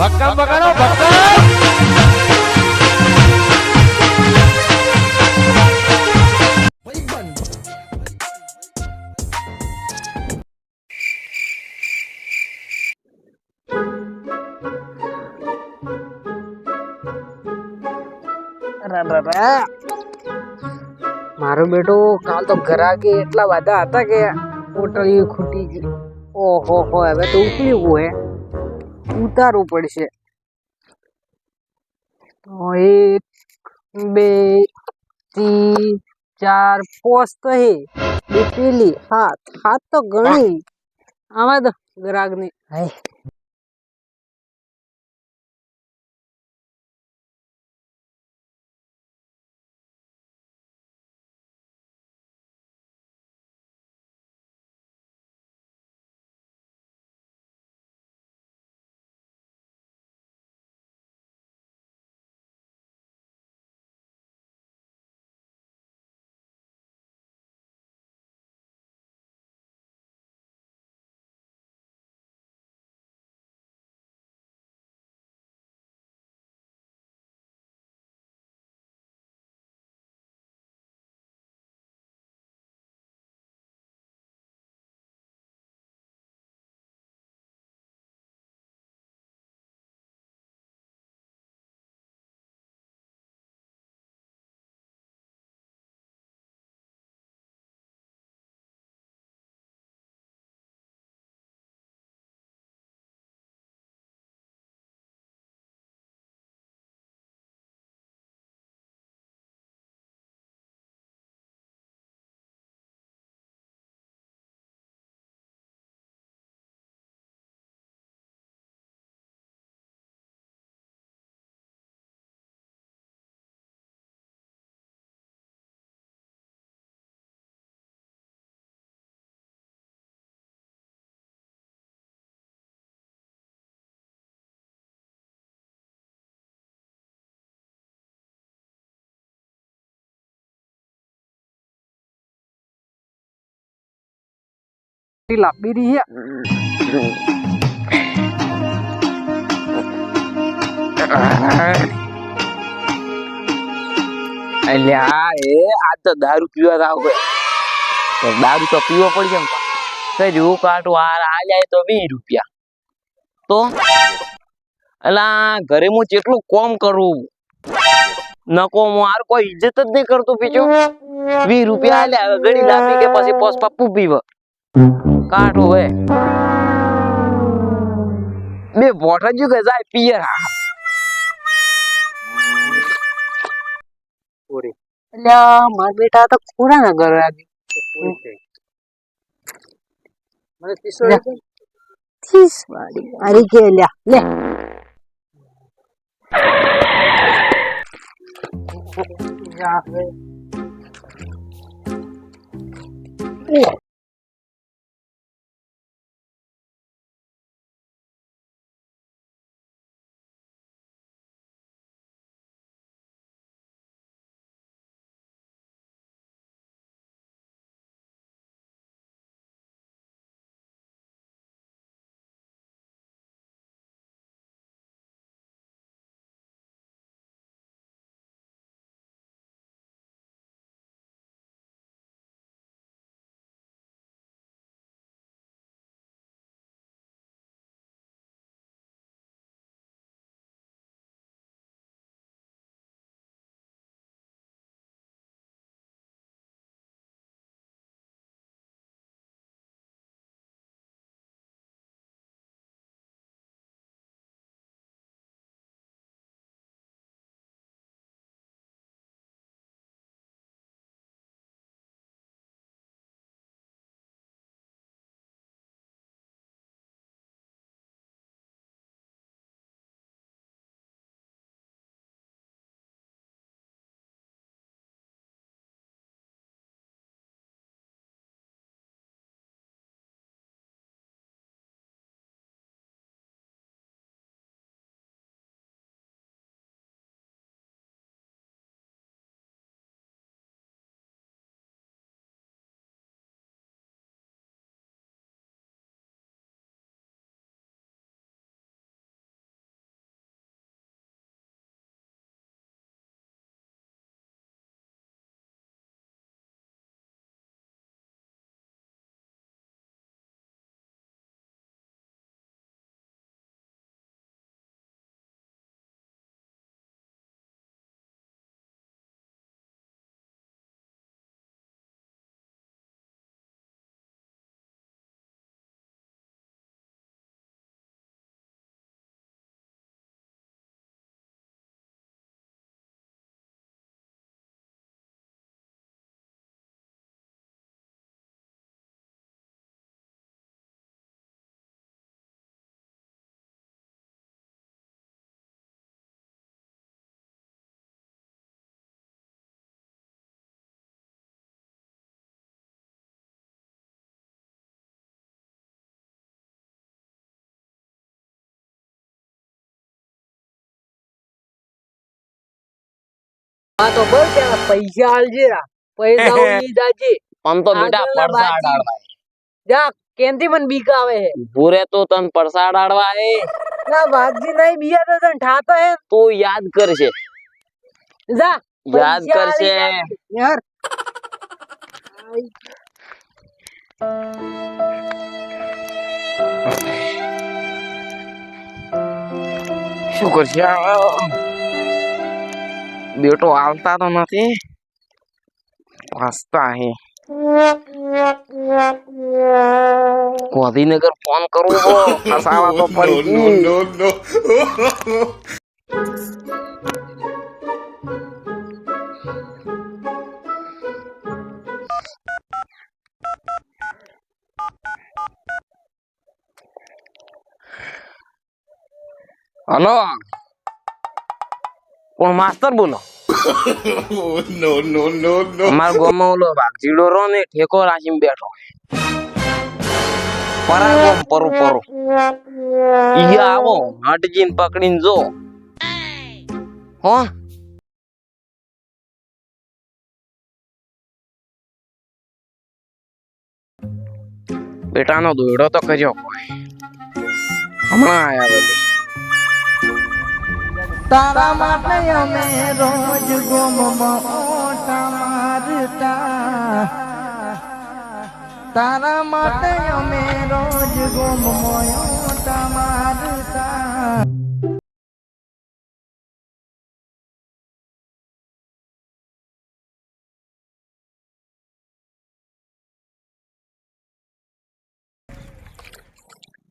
ભક્કમ બગાડો ભક્કમ મારો બેટો કાલ તો ઘરાકે એટલા બધા હતા કે પોટલી ખૂટી ગઈ. ઓહો હો, હવે તો ઉકળ્યું હે, ઉતારવું પડશે. તો 1 2 3 4 પોસ્ટ તો હે, બે પેલી હાથ હાથ તો ઘણી આવા તો ગ્રાહક ની. હાય લાંબી રહી હે. અલ્યા એ આ તો દારૂ પીવા આવ ગયો. દારૂ તો પીવો પડશે ને. કઈ રૂ કાટું આ જાય તો 20 રૂપિયા. તો અલા ઘરે હું કેટલું કોમ કરું, નકો હું આર કોઈ ઇજ્જત જ નહીં કરતો પીછો. 20 રૂપિયા આલ્યા ઘડી લાપી કે પછી પોસ પપ્પુ પીવ કાઠો હે. બે બોઠા જ કે જાય પિયર. અલ્યા મારા બેટા તો ખોડા ના ઘર આવી. મને 30 વાળી મારી કે લ્યા લે. હા તો બોલ કે પૈસા આલજે રા પૈસા ઉની જાજે પણ તો બેટા આગળના પડસા બાજી. અડાડવા જા કેમથી મને બીક આવે હે ભૂરે તો તન પડસા અડાડવા હે ના વાજી નહીં બીયા તો તને ઠાતો હે તું યાદ કરશે જા યાદ પૈસા કરશે આલી જાજે. યાર શું કરશે બેટો આવતા તો નથી વાંચતા હે ગાંધીનગર ફોન કરું તો ફસાવા તો પડી ગઈ. હલો કોણ માસ્તર બોલો અમારા ગામમાં ઓલો વાઘજીડો રો ને ઠેકો રાખીને બેઠો પરાગોમ પરું પરું ઈ આવો હટજીને પકડીને જો હો બેટાનો દોયડો તો કર્યો કોઈ હમણાં આયા બધી તારા માટે અમે રોજ ગોમમાં ઓટા મારતા તારા માટે અમે રોજ ગોમમાં ઓટા મારતા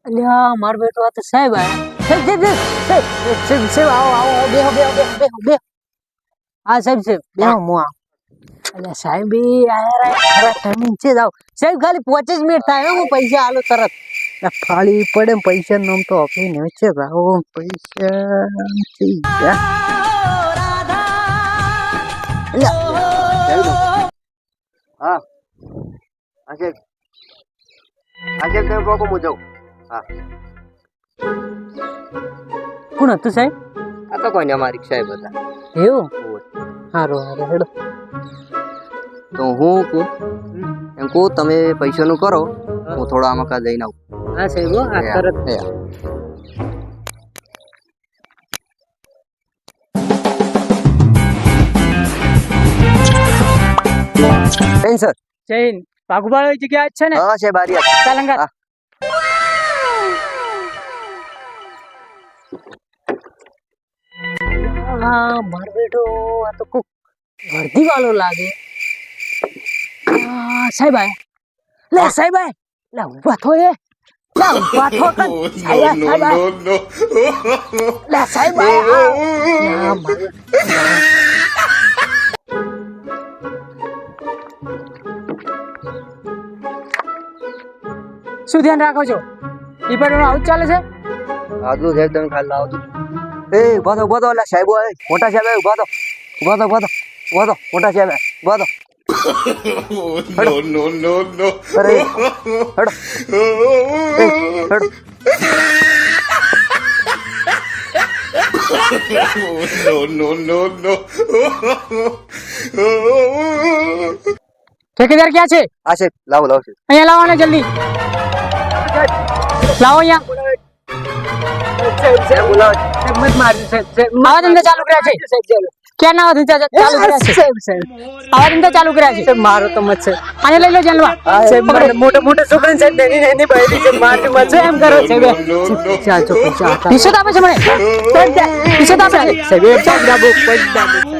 અલ્યા માર બેટો આ તો સાહેબ આયા સાહેબ આવો આવો બેહો હા સાહેબ બેહો હું આવ અલ્યા સાહેબ આયા રા ટાઈમિંગ છે જાવ સાહેબ ખાલી 5 જ મિનિટ થાય હું પૈસા આલો તરત ફાળી પડે પૈસા નોમ તો આપીને છે રાવો પૈસા થી હા આજે આજે કઈ બાપુ હું જાઉં હા કોણ હતું સાહેબ આ તો કોઈને અમારી સાહેબ હતા એવું હારું હેડો તો હું કહું એમ કહું તમે પૈસાનું કરો હું થોડો આમાં કા જઈને આવું હા સાહેબ આ તરત સર જૈન પાગુબાળ જગ્યા છે ને હા છે બારી ચાલંગા હા. હા માર બેટો આ તો કોક વર્દી વાળો લાગે સાહેબ આય લે સાહેબ આય લે ઉભા થો એ લે ઉભા થો કન સાહેબ આય લે સાહેબ આય ના માર શું ધ્યાન રાખો છો ઈ પર આઉટ ચાલે છે આગલું સાહેબ તમે ખાલી લાવો એ ઉભા તો એટલે સાહેબ મોટા સાહેબ ઉભા તો મોટા સાહેબ ઉભા તો અરે હડો હડો ઠેકેદાર ક્યાં છે આ સાહેબ લાવો સાહેબ અહીંયા લાવો ને જલ્દી લાવો અહીંયા મત મારી આવા ધંધા ચાલુ કર્યા છે ક્યાં ના ધંધા ચાલુ કર્યા છે આવા ધંધા ચાલુ કર્યા છે મારો તો મત છે અહીંયા લઈ લો જલવા મોટો મોટો છોકરા છે એની બહેરી છે મારતી મત એમ કરો છે ચાલ છો પૈસા આપે છે મને પૈસા આપે છે સાહેબ